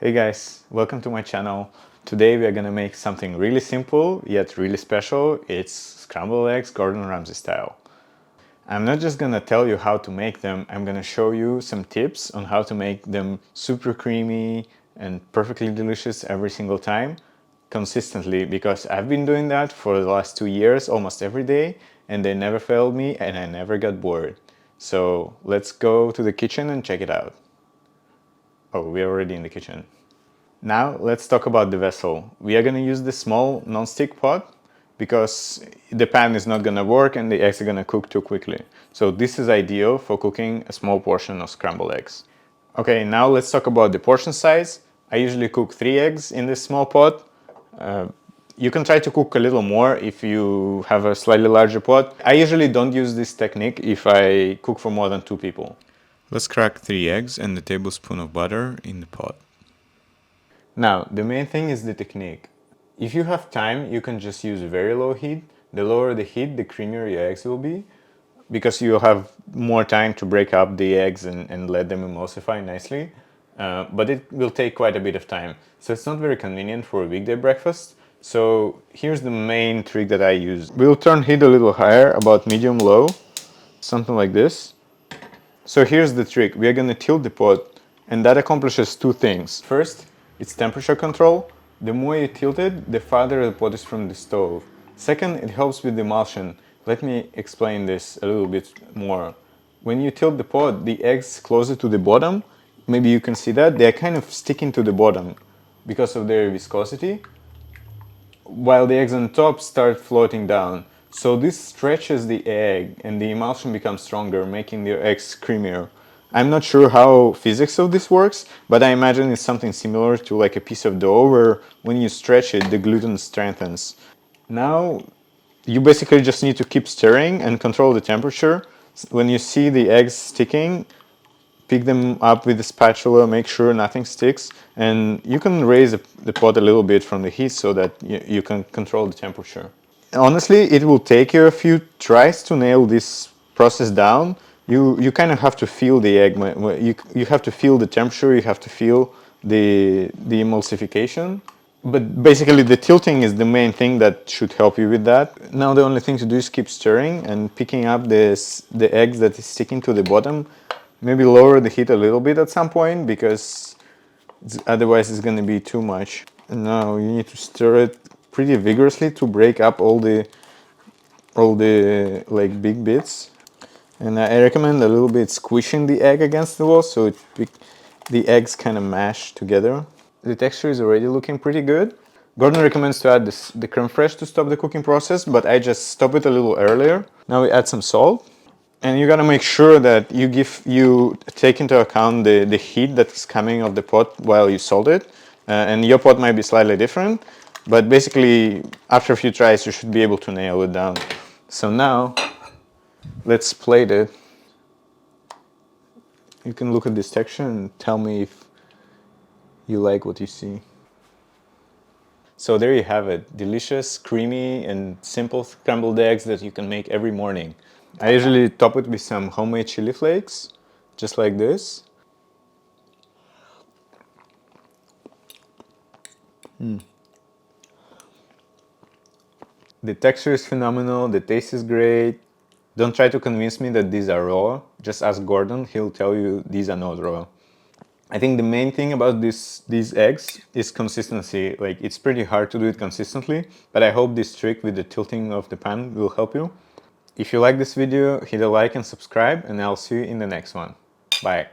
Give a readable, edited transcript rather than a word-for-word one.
Hey guys, welcome to my channel. Today we are gonna make something really simple yet really special. It's scrambled eggs Gordon Ramsay style. I'm not just gonna tell you how to make them, I'm gonna show you some tips on how to make them super creamy and perfectly delicious every single time, consistently, because I've been doing that for the last 2 years almost every day and they never failed me and I never got bored. So let's go to the kitchen and check it out. Oh, we're already in the kitchen. Now let's talk about the vessel. We are going to use the small non-stick pot because the pan is not going to work and the eggs are going to cook too quickly. So this is ideal for cooking a small portion of scrambled eggs. Okay, now let's talk about the portion size. I usually cook 3 eggs in this small pot. You can try to cook a little more if you have a slightly larger pot. I usually don't use this technique if I cook for more than 2 people. Let's crack 3 eggs and a tablespoon of butter in the pot. Now, the main thing is the technique. If you have time, you can just use very low heat. The lower the heat, the creamier your eggs will be, because you'll have more time to break up the eggs and let them emulsify nicely. But it will take quite a bit of time. So it's not very convenient for a weekday breakfast. So here's the main trick that I use. We'll turn heat a little higher, about medium-low, something like this. So here's the trick. We are going to tilt the pot, and that accomplishes 2 things. First, it's temperature control. The more you tilt it, the farther the pot is from the stove. Second, it helps with emulsion. Let me explain this a little bit more. When you tilt the pot, the eggs closer to the bottom, maybe you can see that, they're kind of sticking to the bottom because of their viscosity, while the eggs on top start floating down. So this stretches the egg and the emulsion becomes stronger, making the eggs creamier. I'm not sure how physics of this works, but I imagine it's something similar to like a piece of dough where when you stretch it, the gluten strengthens. Now, you basically just need to keep stirring and control the temperature. When you see the eggs sticking, pick them up with the spatula, make sure nothing sticks, and you can raise the pot a little bit from the heat so that you can control the temperature. Honestly, it will take you a few tries to nail this process down. You kind of have to feel the egg. You have to feel the temperature. You have to feel the emulsification. But basically, the tilting is the main thing that should help you with that. Now the only thing to do is keep stirring and picking up the eggs that is sticking to the bottom. Maybe lower the heat a little bit at some point because otherwise it's going to be too much. And now you need to stir it pretty vigorously to break up all the like big bits. And I recommend a little bit squishing the egg against the wall so the eggs kind of mash together. The texture is already looking pretty good. Gordon recommends to add the creme fraiche to stop the cooking process, but I just stop it a little earlier. Now we add some salt. And you gotta make sure that you take into account the heat that's coming off the pot while you salt it. And your pot might be slightly different, but basically after a few tries you should be able to nail it down. So now let's plate it. You can look at this texture and tell me if you like what you see. So there you have it, delicious, creamy and simple scrambled eggs that you can make every morning. I usually top it with some homemade chili flakes, just like this. The texture is phenomenal, the taste is great. Don't try to convince me that these are raw. Just ask Gordon, he'll tell you these are not raw. I think the main thing about these eggs is consistency. Like, it's pretty hard to do it consistently, but I hope this trick with the tilting of the pan will help you. If you like this video, hit a like and subscribe, and I'll see you in the next one. Bye.